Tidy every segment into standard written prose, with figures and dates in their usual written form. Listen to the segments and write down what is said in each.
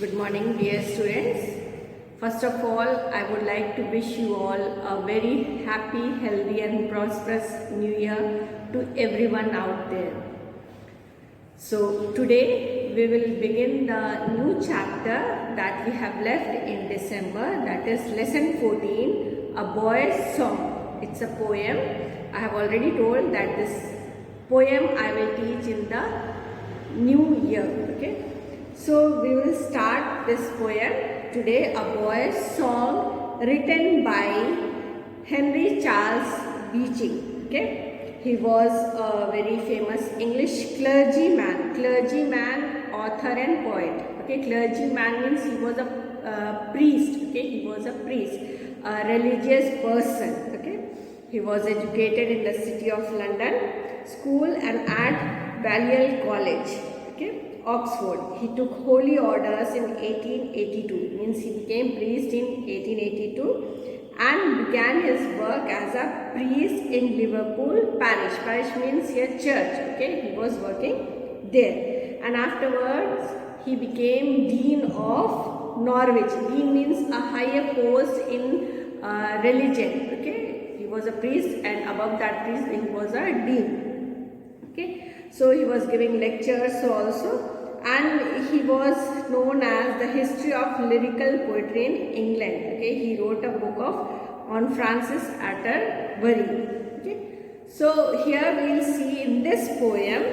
Good morning, dear students. First of all, I would like to wish you all a very happy, healthy and prosperous new year to everyone out there. So today we will begin the new chapter that we have left in December, that is lesson 14, A Boy's Song. It's a poem. I have already told that this poem I will teach in the new year. Okay. So we will start this poem today, A Boy's Song, written by Henry Charles Beeching. Okay, he was a very famous English clergyman, author and poet. Okay, clergyman means he was a priest. Okay, he was a priest, a religious person. Okay, he was educated in the city of London, school and at Balliol College. Okay. Oxford. He took holy orders in 1882, means he became priest in 1882 and began his work as a priest in Liverpool parish. Parish means here church. Okay, he was working there, and afterwards he became Dean of Norwich. Dean means a higher post in religion. Okay, he was a priest, and above that priest he was a dean. Okay, so he was giving lectures also. And he was known as the history of lyrical poetry in England. Okay, he wrote a book on Francis Atterbury. Okay, so here we will see in this poem.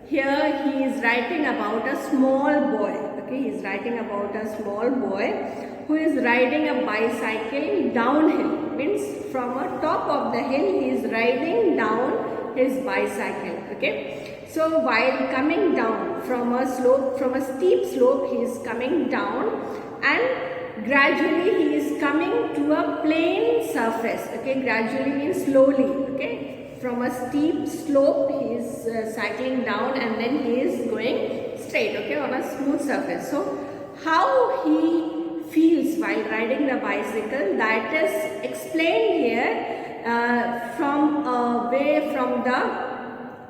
Here he is writing about a small boy. Okay, he is writing about a small boy who is riding a bicycle downhill. Means from a top of the hill he is riding down his bicycle. Okay. So while coming down from a steep slope, he is coming down, and gradually he is coming to a plain surface. Okay, gradually means slowly. Okay, from a steep slope he is cycling down, and then he is going straight. Okay, on a smooth surface. So how he feels while riding the bicycle, that is explained here from the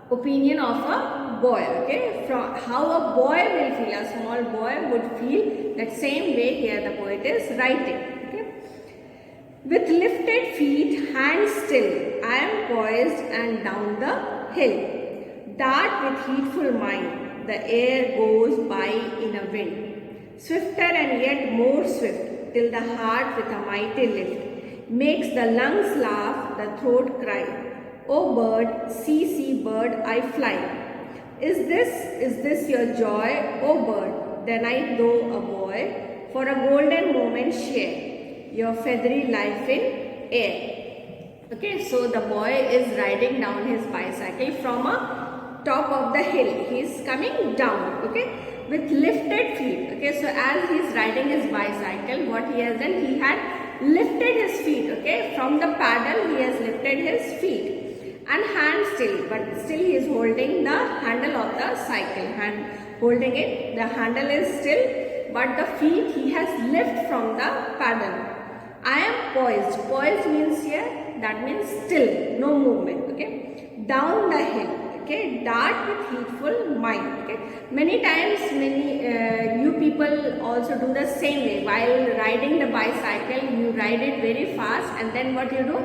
opinion of a boy. Okay, from how a boy will feel, a small boy would feel, that same way here the poet is writing. Okay, with lifted feet, hands still, I am poised and down the hill. Dart with heedful mind, the air goes by in a wind, swifter and yet more swift, till the heart with a mighty lift makes the lungs laugh, the throat cry. O bird, see, bird, I fly. Is this your joy, O bird? Then I, though a boy, for a golden moment share your feathery life in air. Okay, so the boy is riding down his bicycle from a top of the hill. He is coming down. Okay, with lifted feet. Okay, so as he is riding his bicycle, what he has done, he had lifted his feet. Okay, from the paddle he has lifted his feet. And hand still, but still he is holding the handle of the cycle, holding it, the handle is still, but the feet he has lift from the paddle. I am poised. Poised means here, that means still, no movement. Okay, down the hill. Okay, dart with heedful mind. Okay, many times you people also do the same way. While riding the bicycle, you ride it very fast, and then what you do,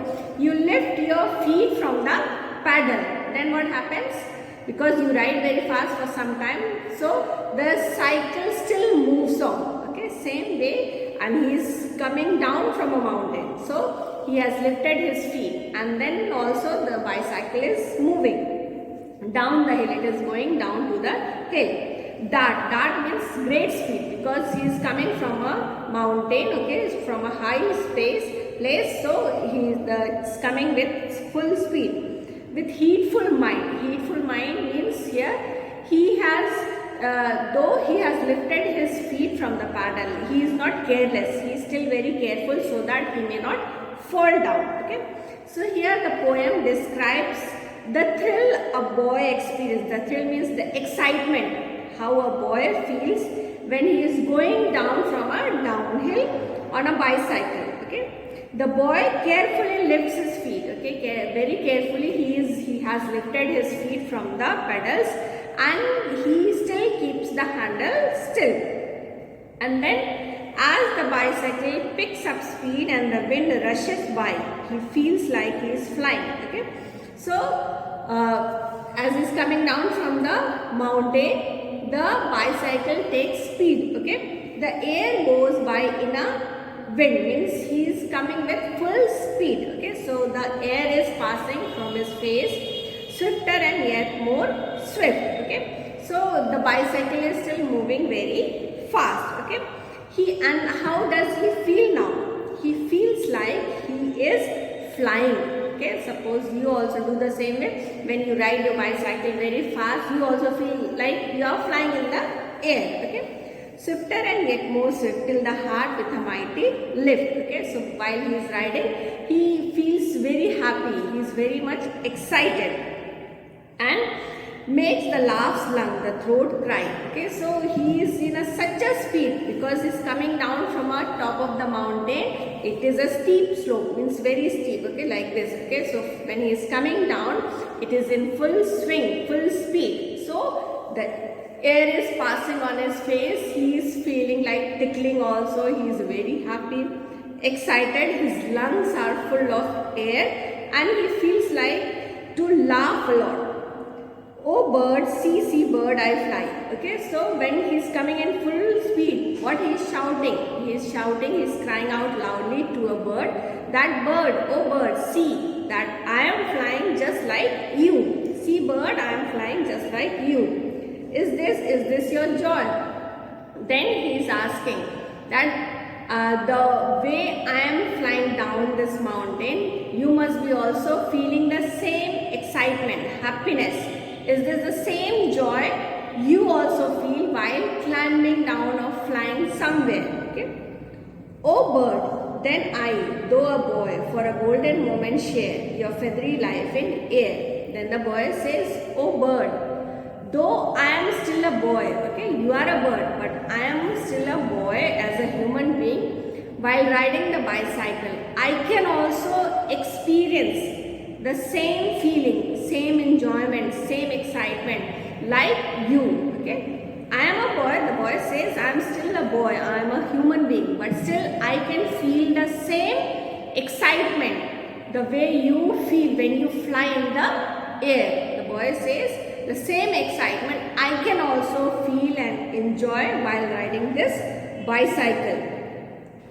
you lift your feet from the paddle. Then what happens, because you ride very fast for some time, so the cycle still moves on. Okay, same way, and he is coming down from a mountain, so he has lifted his feet, and then also the bicycle is moving down the hill. It is going down to the hill. Dart means great speed, because he is coming from a mountain. Okay, from a high place, so he is coming with full speed. With heedful mind. Heedful mind means here he has, though he has lifted his feet from the paddle, he is not careless. He is still very careful so that he may not fall down. Okay, so here the poem describes the thrill a boy experiences. The thrill means the excitement, how a boy feels when he is going down from a downhill on a bicycle. Okay, the boy carefully lifts his feet. Okay, very carefully he has lifted his feet from the pedals, and he still keeps the handle still. And then as the bicycle picks up speed and the wind rushes by, he feels like he is flying. Okay, so as he's coming down from the mountain, the bicycle takes speed. Okay, the air goes by in a wind, means he is coming with full speed. Okay, so the air is passing from his face, swifter and yet more swift. Okay, so the bicycle is still moving very fast. Okay, and how does he feel now? He feels like he is flying. Okay, suppose you also do the same way. When you ride your bicycle very fast, you also feel like you are flying in the air. Okay, swifter and yet more swift, till the heart with a mighty lift. Okay, so while he is riding, he feels very happy. He is very much excited and makes the laughs lung, the throat cry. Okay, so he is in such a speed because he's coming down from a top of the mountain. It is a steep slope, means very steep. Okay, like this. Okay, so when he is coming down, it is in full swing, full speed. So the air is passing on his face. He is feeling like tickling also. He is very happy, excited. His lungs are full of air and he feels like to laugh a lot. Oh bird, see bird, I fly. Okay, so when he is coming in full speed, what he is shouting? He is shouting, he is crying out loudly to a bird. That bird, oh bird, see that I am flying just like you. See bird, I am flying just like you. Is this your joy? Then he is asking that the way I am flying down this mountain, you must be also feeling the same excitement, happiness. Is this the same joy you also feel while climbing down or flying somewhere? Okay. Oh bird, then I, though a boy, for a golden moment share your feathery life in air. Then the boy says, oh bird, though I am still a boy, okay, you are a bird, but I am still a boy as a human being. While riding the bicycle, I can also experience the same feeling, same enjoyment, same excitement like you. Okay, I am a boy. The boy says, I am still a boy. I am a human being, but still I can feel the same excitement, the way you feel when you fly in the air. The boy says, the same excitement I can also feel and enjoy while riding this bicycle.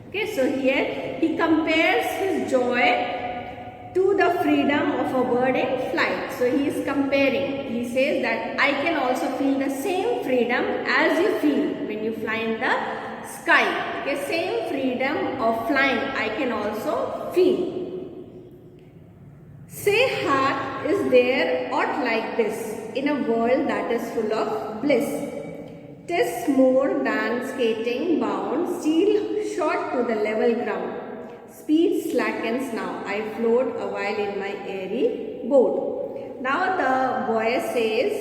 Okay, so here he compares his joy to the freedom of a bird in flight. So he is comparing. He says that I can also feel the same freedom as you feel when you fly in the sky. Okay, same freedom of flying I can also feel. Say heart, is there aught like this in a world that is full of bliss? 'Tis more than skating bound, steel shot to the level ground. Speed slackens now, I float a while in my airy boat. Now the boy says,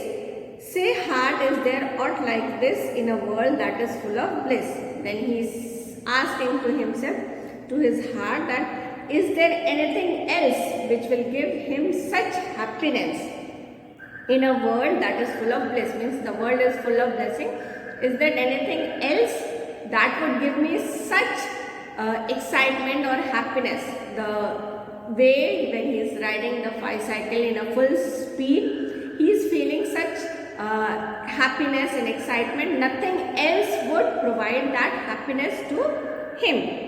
say heart, is there aught like this in a world that is full of bliss? Then he is asking to himself, to his heart, that is there anything else which will give him such happiness in a world that is full of bliss? Means the world is full of blessing. Is there anything else that would give me such excitement or happiness? The way when he is riding the bicycle in a full speed, he is feeling such happiness and excitement. Nothing else would provide that happiness to him.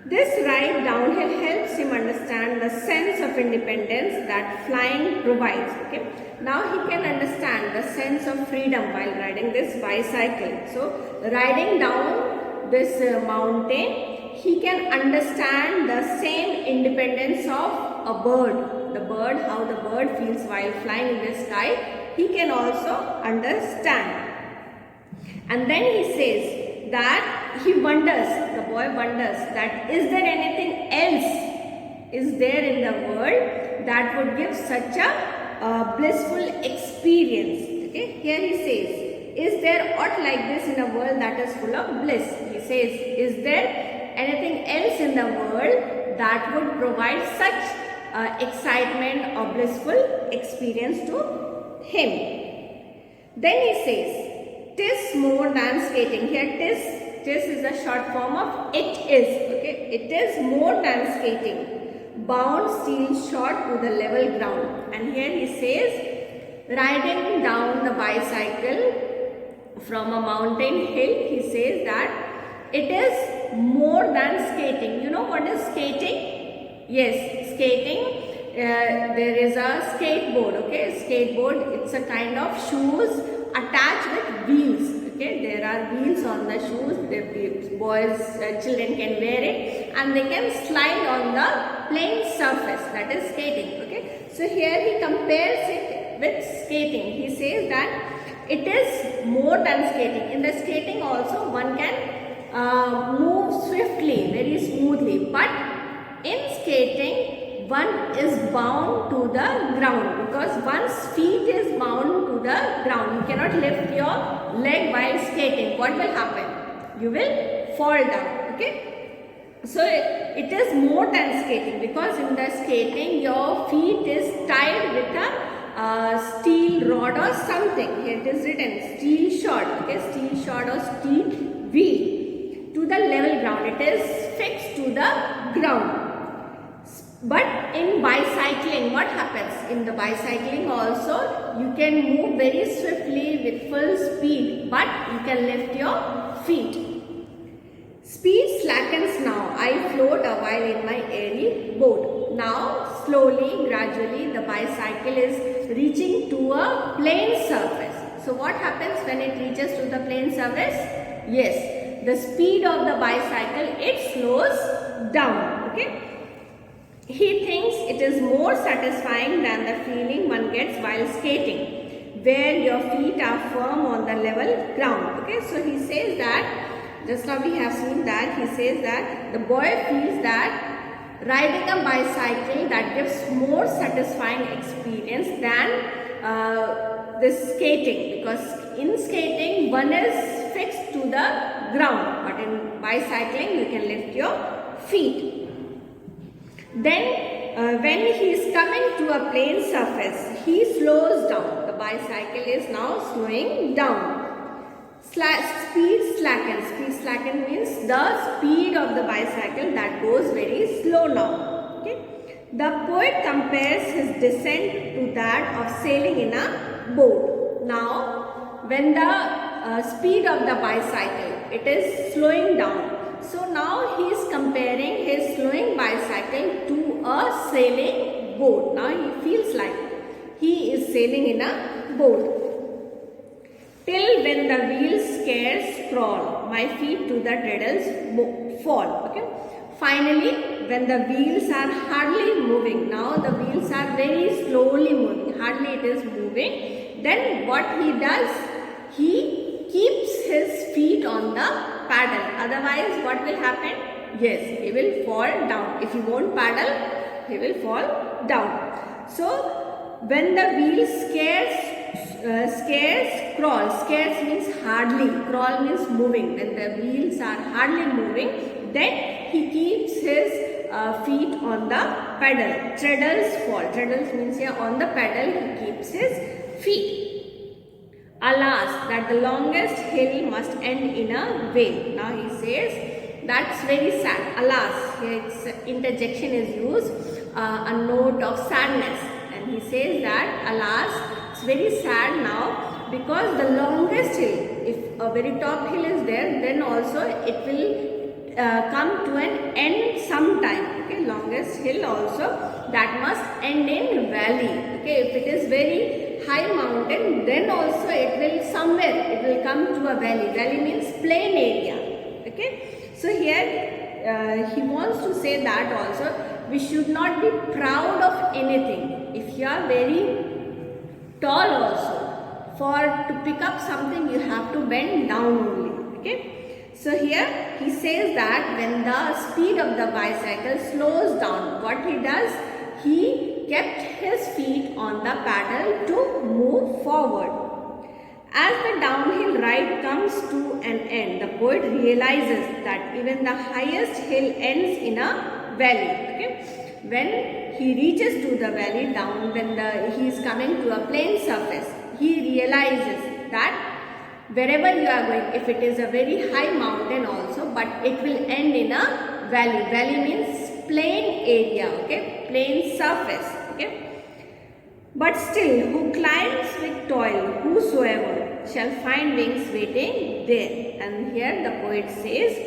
This ride downhill helps him understand the sense of independence that flying provides. Okay, now he can understand the sense of freedom while riding this bicycle. So riding down this mountain, he can understand the same independence of a bird. The bird, how the bird feels while flying in the sky, he can also understand. And then he says that he wonders, the boy wonders that is there anything else is there in the world that would give such a blissful experience. Okay, here he says, is there aught like this in a world that is full of bliss? He says, is there anything else in the world that would provide such excitement or blissful experience to him? Then he says, 'tis more than skating. Here 'tis This is the short form of it is. Okay, it is more than skating. Bound steel shot to the level ground. And here he says, riding down the bicycle from a mountain hill, he says that it is more than skating. You know what is skating? Yes, skating. There is a skateboard. Okay, skateboard. It's a kind of shoes attached with wheels. Okay, there are wheels on the shoes. The boys, children can wear it, and they can slide on the plain surface. That is skating. Okay, so here he compares it with skating. He says that it is more than skating. In the skating also one can move swiftly, very smoothly, but in skating one is bound to the ground, because one's feet is bound to the ground. You cannot lift your leg while skating. What will happen? You will fall down. Okay. So it is more than skating, because in the skating your feet is tied with a steel rod or something. Here it is written steel shod. Okay, steel shod or steel wheel to the level ground. It is fixed to the ground. But in bicycling, what happens? In the bicycling also, you can move very swiftly with full speed, but you can lift your feet. Speed slackens now. I float a while in my airy boat. Now, slowly, gradually, the bicycle is reaching to a plain surface. So, what happens when it reaches to the plain surface? Yes, the speed of the bicycle, it slows down. Okay. He thinks it is more satisfying than the feeling one gets while skating, where your feet are firm on the level ground. Okay, so he says that, just now we have seen that, he says that the boy feels that riding a bicycle, that gives more satisfying experience than this skating, because in skating one is fixed to the ground, but in bicycling you can lift your feet. Then when he is coming to a plain surface, he slows down. The bicycle is now slowing down. Speed slackens. Speed slacken means the speed of the bicycle that goes very slow now. Okay. The poet compares his descent to that of sailing in a boat. Now, when the speed of the bicycle, it is slowing down. So now he is comparing his slowing bicycle to a sailing boat. Now he feels like he is sailing in a boat. Till when the wheels scarce crawl, my feet to the treadles fall. Okay. Finally, when the wheels are hardly moving, now the wheels are very slowly moving, hardly it is moving, then what he does? He keeps his feet on the paddle. Otherwise, what will happen? Yes, he will fall down. If he won't paddle, he will fall down. So, when the wheels scarce crawl, scarce means hardly, crawl means moving. When the wheels are hardly moving, then he keeps his feet on the pedal. Treadles fall. Treadles means here on the pedal he keeps his feet. Alas, that the longest hill must end in a vale. Now he says that's very sad. Alas, here its interjection is used, a note of sadness, and he says that alas, it's very sad now, because the longest hill, if a very top hill is there, then also it will come to an end sometime. Okay, longest hill also, that must end in valley. Okay, if it is very high mountain, then also it will somewhere, it will come to a valley. Valley means plain area. Okay, so here he wants to say that also we should not be proud of anything. If you are very tall also, for to pick up something you have to bend down only. Okay, so here he says that when the speed of the bicycle slows down, what he does? He kept his feet on the pedal to move forward. As the downhill ride comes to an end, the poet realizes that even the highest hill ends in a valley. Okay? When he reaches to the valley down, when he is coming to a plain surface, he realizes that wherever you are going, if it is a very high mountain also, but it will end in a valley. Valley means plain area, okay, plain surface, okay. But still, who climbs with toil, whosoever shall find wings waiting there. And here the poet says,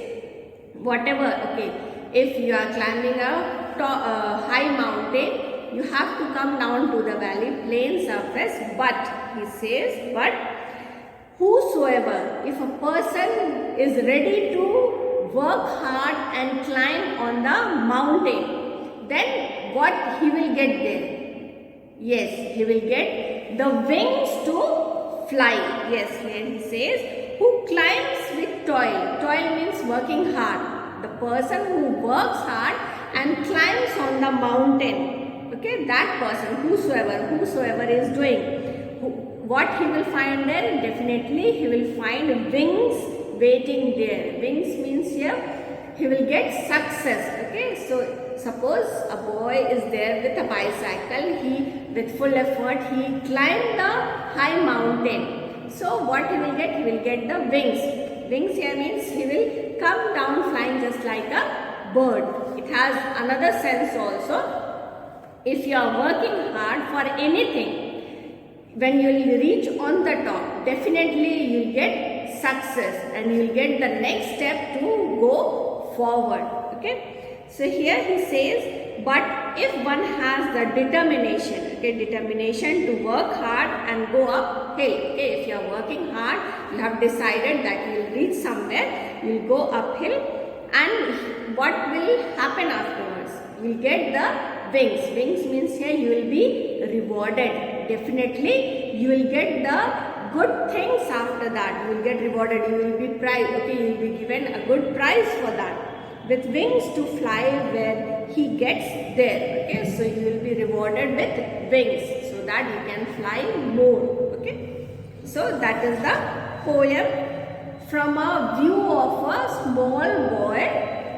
whatever, okay, if you are climbing a high mountain, you have to come down to the valley, plain surface. But he says, but whosoever, if a person is ready to work hard and climb on the mountain, then what he will get there? Yes, he will get the wings to fly. Yes, here he says, who climbs with toil. Toil means working hard. The person who works hard and climbs on the mountain. Okay, that person, whosoever is doing. What he will find there? Definitely he will find wings waiting there. Wings means here he will get success. Okay, so suppose a boy is there with a bicycle, he with full effort he climbed the high mountain. So what he will get? He will get the wings. Wings here means he will come down flying just like a bird. It has another sense also. If you are working hard for anything, when you will reach on the top, definitely you will get success and you will get the next step to go forward. Okay. So here he says, but if one has the determination, okay, determination to work hard and go uphill. Okay, if you are working hard, you have decided that you will reach somewhere, you will go uphill, and what will happen afterwards? You will get the wings. Wings means here you will be rewarded. Definitely you will get the good things after that. You will get rewarded. You will be prized. Okay, you will be given a good prize for that. With wings to fly where he gets there. Okay, so you will be rewarded with wings so that you can fly more. Okay, so that is the poem from a view of a small boy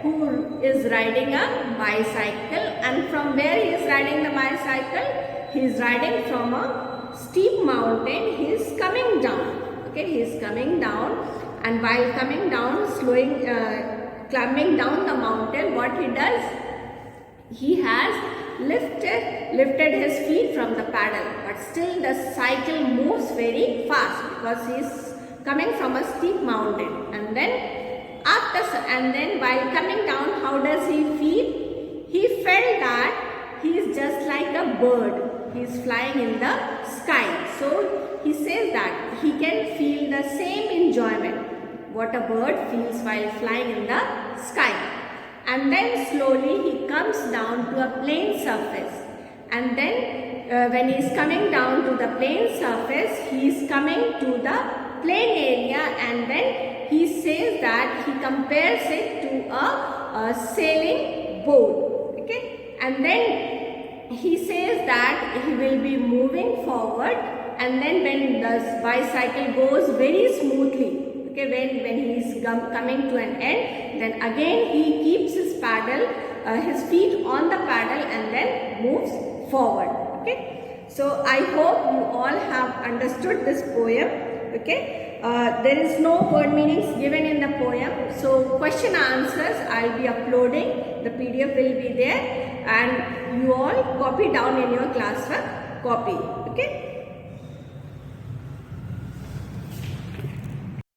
who is riding a bicycle. And from where he is riding the bicycle? He is riding from a steep mountain. He is coming down. Okay, he is coming down, and while coming down, climbing down the mountain, what he does? He has lifted his feet from the pedal, but still the cycle moves very fast because he is coming from a steep mountain. And then while coming down, how does he feel? He felt that he is just like a bird. He is flying in the sky. So he says that he can feel the same enjoyment what a bird feels while flying in the sky. And then slowly he comes down to a plain surface. And then when he is coming down to the plain surface, he is coming to the plain area, and then he says that he compares it to a sailing boat. Okay, and then he says that he will be moving forward, and then when the bicycle goes very smoothly, okay, when he is coming to an end, then again he keeps his paddle, his feet on the paddle, and then moves forward. Okay, so I hope you all have understood this poem. Okay, there is no word meanings given in the poem, so question answers I will be uploading. The PDF will be there, and you all copy down in your classwork copy. Okay.